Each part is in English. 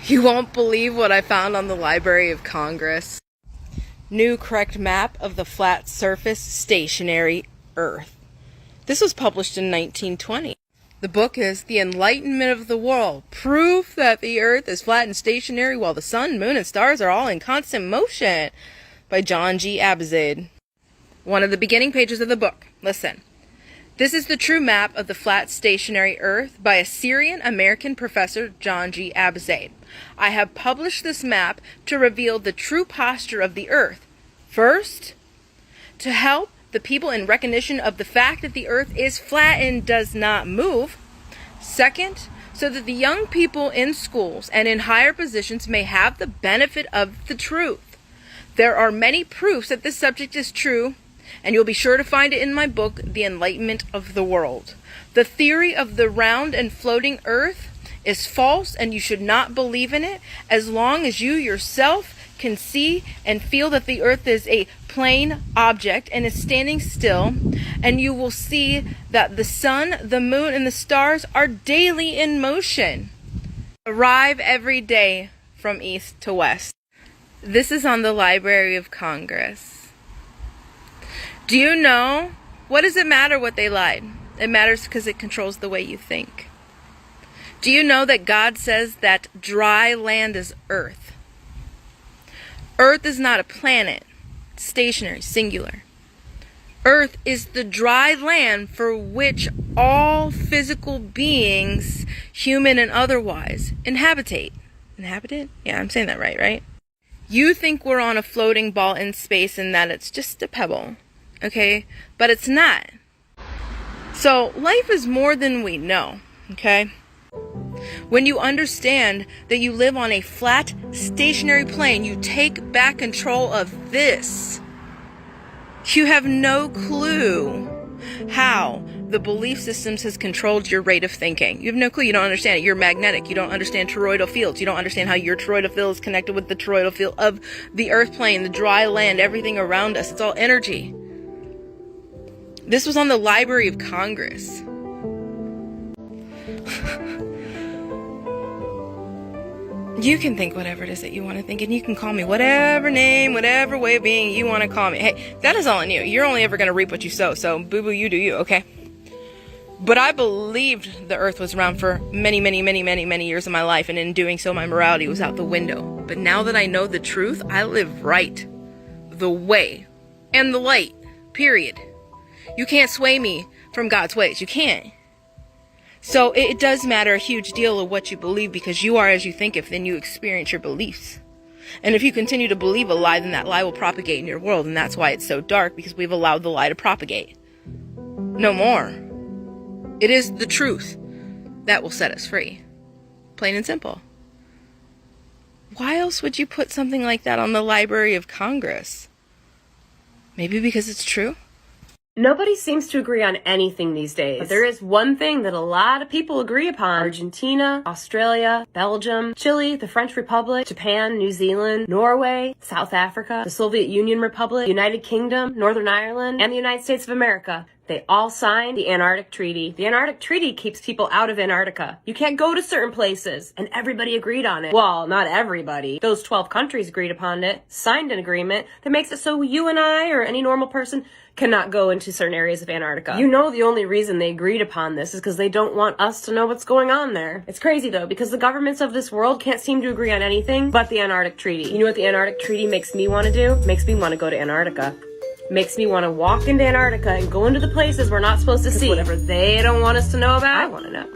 You won't believe what I found on the Library of Congress. New correct map of the flat surface stationary Earth. This was published in 1920. The book is The Enlightenment of the World, Proof that the Earth is flat and stationary while the sun, moon, and stars are all in constant motion, by John G. Abzade. One of the beginning pages of the book. Listen. This is the true map of the flat stationary Earth by a Syrian-American professor, John G. Abzade. I have published this map to reveal the true posture of the Earth. First, to help the people in recognition of the fact that the Earth is flat and does not move. Second, so that the young people in schools and in higher positions may have the benefit of the truth. There are many proofs that this subject is true, and you'll be sure to find it in my book, The Enlightenment of the World. The theory of the round and floating Earth is false, and you should not believe in it as long as you yourself can see and feel that the Earth is a plane object and is standing still, and you will see that the sun, the moon, and the stars are daily in motion. Arrive every day from east to west. This is on the Library of Congress. Do you know? What does it matter what they lied? It matters because it controls the way you think. Do you know that God says that dry land is earth? Earth is not a planet. It's stationary, singular. Earth is the dry land for which all physical beings, human and otherwise, inhabitate. Inhabited? Yeah, I'm saying that right? You think we're on a floating ball in space and that it's just a pebble. Okay? But it's not. So, life is more than we know. Okay? When you understand that you live on a flat, stationary plane, you take back control of this. You have no clue how the belief systems has controlled your rate of thinking. You have no clue. You don't understand it. You're magnetic. You don't understand toroidal fields. You don't understand how your toroidal field is connected with the toroidal field of the earth plane, the dry land, everything around us. It's all energy. This was on the Library of Congress. You can think whatever it is that you want to think, and you can call me whatever name, whatever way of being you want to call me. Hey, that is all on you. You're only ever going to reap what you sow, so boo-boo, you do you, okay? But I believed the earth was round for many years of my life, and in doing so, my morality was out the window. But now that I know the truth, I live right, the way, and the light, period. You can't sway me from God's ways. You can't. So it does matter a huge deal of what you believe, because you are as you think if then you experience your beliefs. And if you continue to believe a lie, then that lie will propagate in your world. And that's why it's so dark, because we've allowed the lie to propagate. No more. It is the truth that will set us free. Plain and simple. Why else would you put something like that on the Library of Congress? Maybe because it's true? Nobody seems to agree on anything these days. But there is one thing that a lot of people agree upon. Argentina, Australia, Belgium, Chile, the French Republic, Japan, New Zealand, Norway, South Africa, the Soviet Union Republic, United Kingdom, Northern Ireland, and the United States of America. They all signed the Antarctic Treaty. The Antarctic Treaty keeps people out of Antarctica. You can't go to certain places, and everybody agreed on it. Well, not everybody. Those 12 countries agreed upon it, signed an agreement that makes it so you and I, or any normal person, cannot go into certain areas of Antarctica. You know the only reason they agreed upon this is because they don't want us to know what's going on there. It's crazy though, because the governments of this world can't seem to agree on anything but the Antarctic Treaty. You know what the Antarctic Treaty makes me want to do? Makes me want to go to Antarctica. Makes me want to walk into Antarctica and go into the places we're not supposed to see. Whatever they don't want us to know about, I want to know.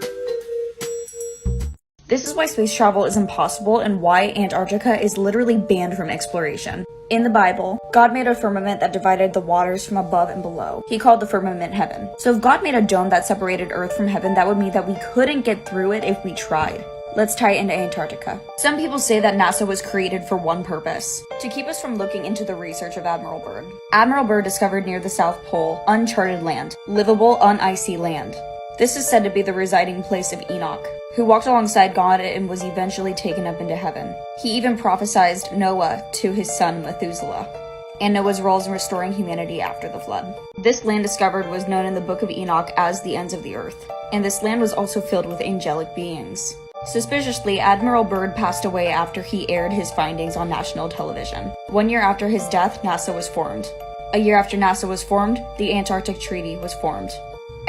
This is why space travel is impossible and why Antarctica is literally banned from exploration. In the Bible, God made a firmament that divided the waters from above and below. He called the firmament heaven. So if God made a dome that separated Earth from heaven, that would mean that we couldn't get through it if we tried. Let's tie it into Antarctica. Some people say that NASA was created for one purpose: to keep us from looking into the research of Admiral Byrd. Admiral Byrd discovered near the South Pole uncharted land, livable, unicy land. This is said to be the residing place of Enoch, who walked alongside God and was eventually taken up into heaven. He even prophesied Noah to his son Methuselah, and Noah's roles in restoring humanity after the flood. This land discovered was known in the Book of Enoch as the ends of the earth, and this land was also filled with angelic beings. Suspiciously, Admiral Byrd passed away after he aired his findings on national television. 1 year after his death, NASA was formed. A year after NASA was formed, the Antarctic Treaty was formed.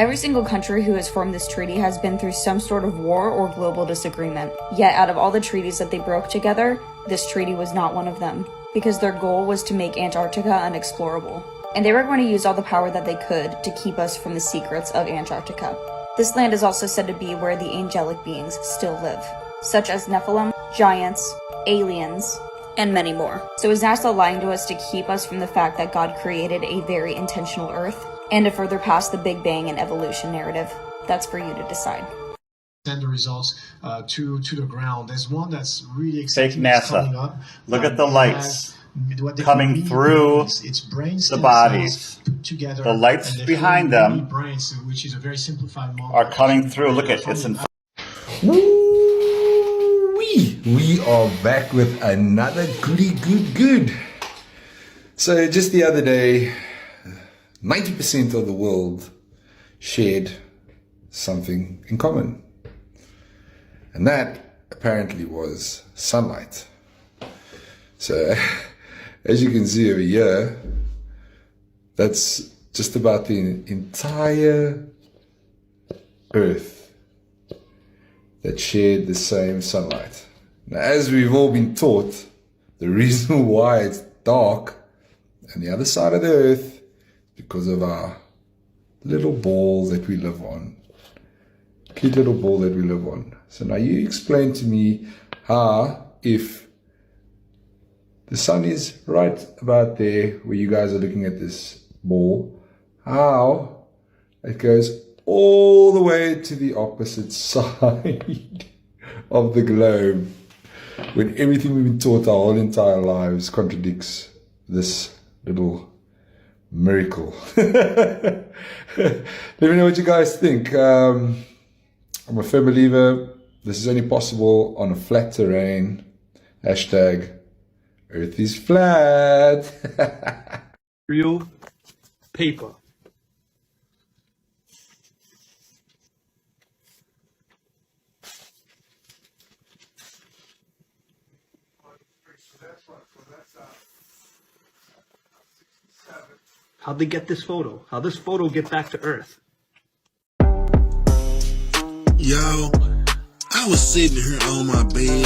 Every single country who has formed this treaty has been through some sort of war or global disagreement. Yet, out of all the treaties that they broke together, this treaty was not one of them, because their goal was to make Antarctica unexplorable. And they were going to use all the power that they could to keep us from the secrets of Antarctica. This land is also said to be where the angelic beings still live, such as Nephilim, giants, aliens, and many more. So is NASA lying to us to keep us from the fact that God created a very intentional Earth? And to further past the Big Bang and evolution narrative? That's for you to decide. Send the results to the ground. There's one that's really exciting. Fake NASA. Look at the lights coming through the bodies. The lights behind them which is a very simplified model, are coming through. Look at it's in. We are back with another goody good. So just the other day, 90% of the world shared something in common. And that apparently was sunlight. So as you can see over here, that's just about the entire Earth that shared the same sunlight. Now, as we've all been taught, the reason why it's dark on the other side of the Earth is because of our little ball that we live on. Cute little ball that we live on. So now you explain to me how, if the sun is right about there where you guys are looking at this ball, how it goes all the way to the opposite side of the globe, when everything we've been taught our whole entire lives contradicts this little miracle. Let me know what you guys think. I'm a firm believer this is only possible on a flat terrain. Hashtag Earth is flat. Real paper. How'd they get this photo? How'd this photo get back to Earth? Yo, I was sitting here on my bed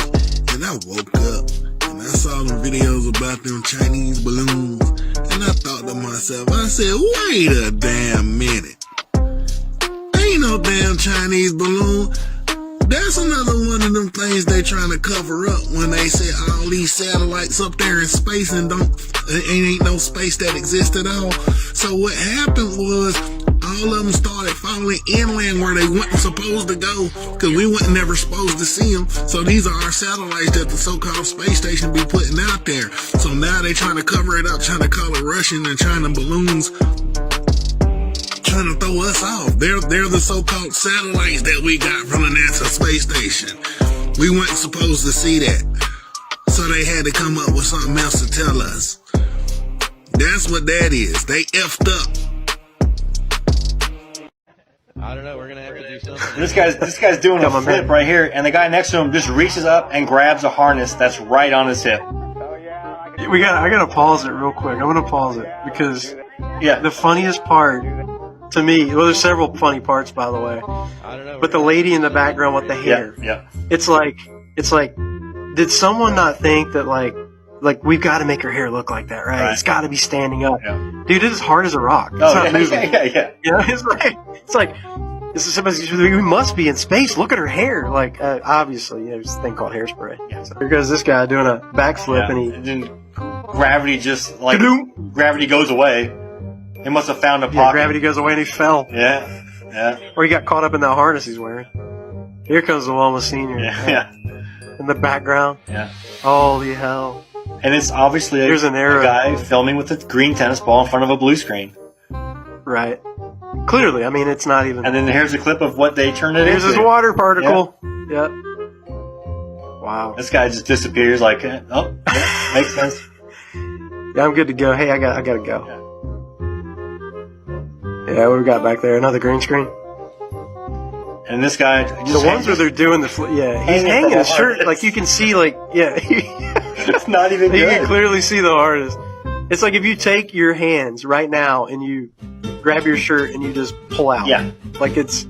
and I woke up and I saw them videos about them Chinese balloons and I thought to myself, I said, wait a damn minute. Ain't no damn Chinese balloon. That's another one of them things they trying to cover up when they say all these satellites up there in space and ain't no space that exists at all. So what happened was all of them started falling inland where they weren't supposed to go because we weren't never supposed to see them. So these are our satellites that the so-called space station be putting out there. So now they trying to cover it up, trying to call it Russian and China balloons, trying to throw us off. They're the so-called satellites that we got from the NASA space station. We weren't supposed to see that. So they had to come up with something else to tell us. That's what that is. They effed up. I don't know, we're gonna have to do something. This guy's doing a flip right here, and the guy next to him just reaches up and grabs a harness that's right on his hip. I gotta pause it real quick. I'm gonna pause it because the funniest part to me, well, there's several funny parts, by the way. I don't know. But the lady in the background with the hair, it's like, did someone not think that like we've got to make her hair look like that, right? It's got to be standing up, dude. It's hard as a rock. It's not moving. You know, it's like we must be in space. Look at her hair. Like obviously, there's this thing called hairspray. So here goes this guy doing a backflip, and then gravity just like gravity goes away. He must have found a pocket. Gravity goes away and he fell. Yeah. Or he got caught up in that harness he's wearing. Here comes the Loma Senior. In the background. Holy hell. And it's obviously a guy filming with a green tennis ball in front of a blue screen. Right. Clearly, I mean, it's not even... And then here's a clip of what they turned it into. Here's his water particle. Yep. Wow. This guy just disappears like, makes sense. Yeah, I'm good to go. Hey, I gotta go. Yeah, what do we got back there? Another green screen? And this guy, the ones where they're doing the he's hanging his shirt, like you can see, like it's not even good. You can clearly see the artist. It's like if you take your hands right now and you grab your shirt and you just pull out. Yeah. Like it's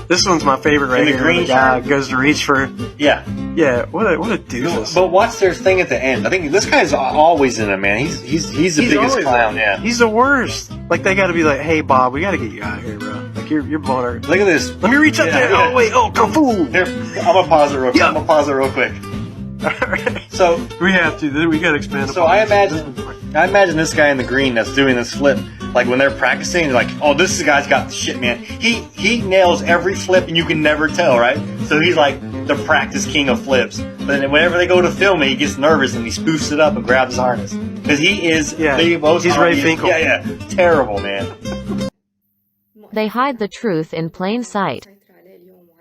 This one's my favorite right and the here. green The guy shirt goes to reach for Yeah. What a doofus. But watch their thing at the end. I think this guy's always in it, man. He's the biggest clown. Yeah. He's the worst. Like they got to be like, hey Bob, we got to get you out of here, bro. Like you're blowing our. Look at this. Let me reach up there. Oh wait. Oh, kung fu. Here, I'm gonna pause it real quick. I'm gonna pause it real quick. So we have to. Then we got to expand. So I imagine this guy in the green that's doing this flip. Like when they're practicing, like, oh, this guy's got the shit, man. He nails every flip, and you can never tell, right? So he's like the practice king of flips. But then whenever they go to film it, he gets nervous and he spoofs it up and grabs his harness because he is he's Ray Finkel. Yeah, terrible, man. They hide the truth in plain sight.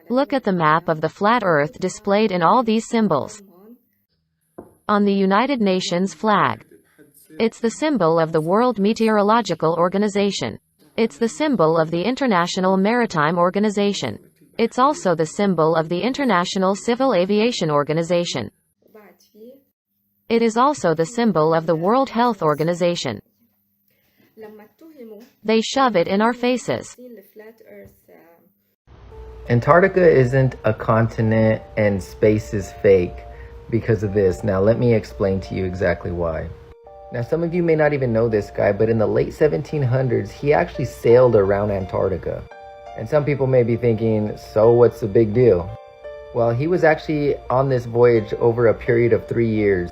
Look at the map of the flat Earth displayed in all these symbols. On the United Nations flag. It's the symbol of the World Meteorological Organization. It's the symbol of the International Maritime Organization. It's also the symbol of the International Civil Aviation Organization. It is also the symbol of the World Health Organization. They shove it in our faces. Antarctica isn't a continent and space is fake because of this. Now let me explain to you exactly why. Now some of you may not even know this guy, but in the late 1700s, he actually sailed around Antarctica. And some people may be thinking, so what's the big deal? Well, he was actually on this voyage over a period of 3 years.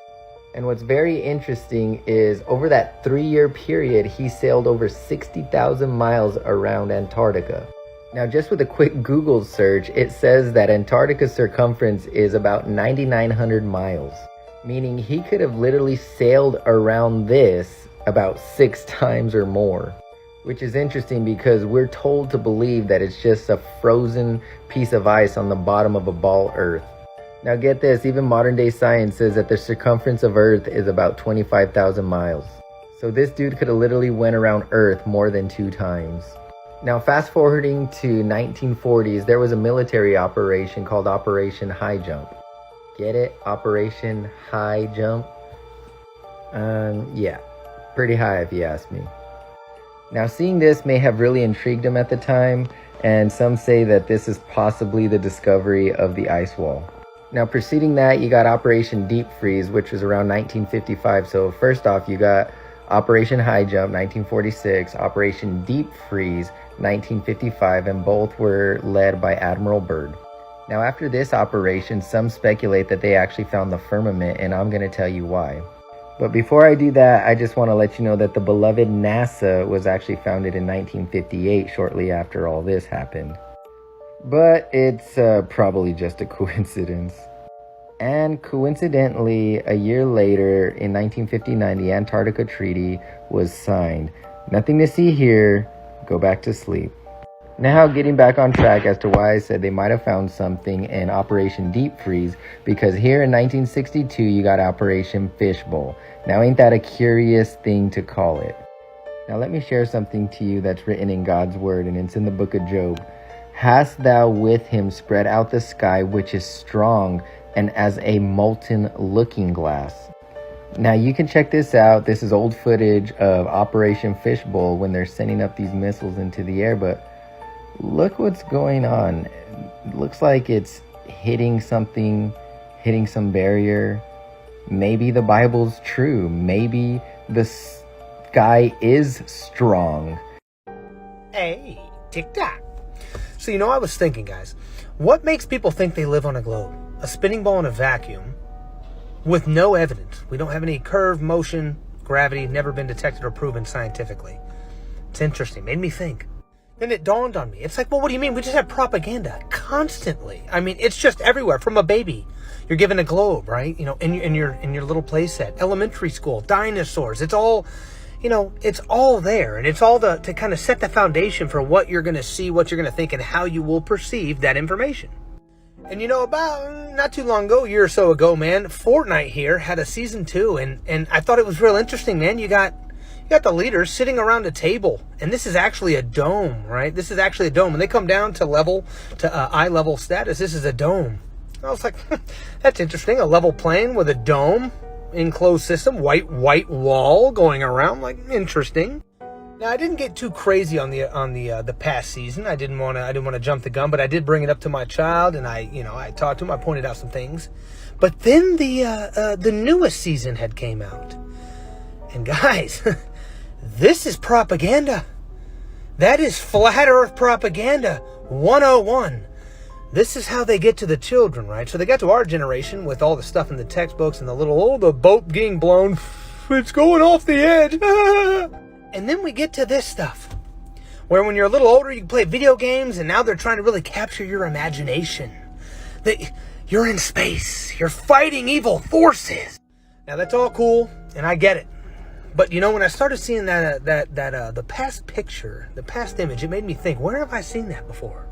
And what's very interesting is over that 3-year period, he sailed over 60,000 miles around Antarctica. Now, just with a quick Google search, it says that Antarctica's circumference is about 9,900 miles. Meaning he could have literally sailed around this about 6 times or more. Which is interesting because we're told to believe that it's just a frozen piece of ice on the bottom of a ball Earth. Now get this, even modern day science says that the circumference of Earth is about 25,000 miles. So this dude could have literally went around Earth more than 2 times. Now fast forwarding to 1940s, there was a military operation called Operation High Jump. Get it? Operation High Jump? Yeah, pretty high if you ask me. Now seeing this may have really intrigued him at the time, and some say that this is possibly the discovery of the ice wall. Now preceding that, you got Operation Deep Freeze, which was around 1955. So first off, you got Operation High Jump, 1946, Operation Deep Freeze, 1955, and both were led by Admiral Byrd. Now after this operation, some speculate that they actually found the firmament, and I'm going to tell you why. But before I do that, I just want to let you know that the beloved NASA was actually founded in 1958, shortly after all this happened. But it's probably just a coincidence. And coincidentally, a year later, in 1959, the Antarctica Treaty was signed. Nothing to see here. Go back to sleep. Now, getting back on track as to why I said they might have found something in Operation Deep Freeze, because here in 1962, you got Operation Fishbowl. Now, ain't that a curious thing to call it? Now, let me share something to you that's written in God's Word, and it's in the book of Job. Hast thou with him spread out the sky, which is strong, and as a molten looking glass. Now, you can check this out. This is old footage of Operation Fishbowl when they're sending up these missiles into the air, but look what's going on. It looks like it's hitting something, hitting some barrier. Maybe the Bible's true. Maybe the sky is strong. Hey, tick-tock. So, I was thinking, guys, what makes people think they live on a globe? A spinning ball in a vacuum with no evidence. We don't have any curve, motion, gravity, never been detected or proven scientifically. It's interesting. Made me think. Then it dawned on me. It's like, well, what do you mean? We just have propaganda constantly. I mean, it's just everywhere. From a baby, you're given a globe, right? In your little play set. Elementary school, dinosaurs. It's all, it's all there, and it's all to kind of set the foundation for what you're going to see, what you're going to think, and how you will perceive that information. And about not too long ago, a year or so ago, man, Fortnite here had a season 2, and I thought it was real interesting, man. You got You got the leaders sitting around a table, and this is actually a dome, right? This is actually a dome. When they come down to eye level status, this is a dome. I was like, that's interesting. A level plane with a dome, enclosed system, white wall going around. Like, interesting. Now, I didn't get too crazy on the past season. I didn't want to jump the gun, but I did bring it up to my child, and I talked to him. I pointed out some things. But then the newest season had came out, and guys. This is propaganda. That is flat earth propaganda 101. This is how they get to the children, right? So they got to our generation with all the stuff in the textbooks and the little, the boat getting blown. It's going off the edge. And then we get to this stuff where when you're a little older, you can play video games, and now they're trying to really capture your imagination. You're in space. You're fighting evil forces. Now that's all cool, and I get it. But when I started seeing the past picture, the past image, it made me think, where have I seen that before?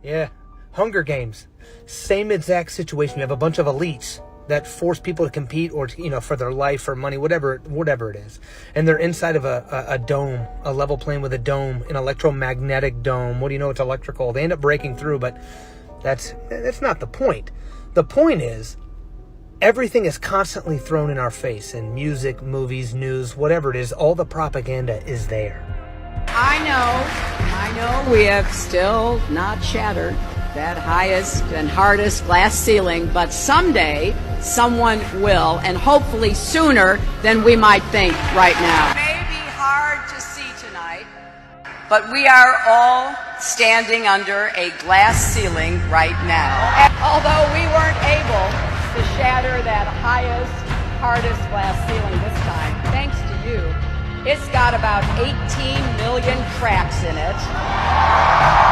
Yeah, Hunger Games. Same exact situation. You have a bunch of elites that force people to compete or for their life, for money, whatever it is. And they're inside of a dome, a level plane with a dome, an electromagnetic dome. What do you know? It's electrical. They end up breaking through, but that's not the point. The point is, everything is constantly thrown in our face in music, movies, news, whatever it is. All the propaganda is there. I know we have still not shattered that highest and hardest glass ceiling, but someday someone will, and hopefully sooner than we might think right now. It may be hard to see tonight, but we are all standing under a glass ceiling right now. Although we weren't able to shatter that highest, hardest glass ceiling this time, thanks to you. It's got about 18 million cracks in it.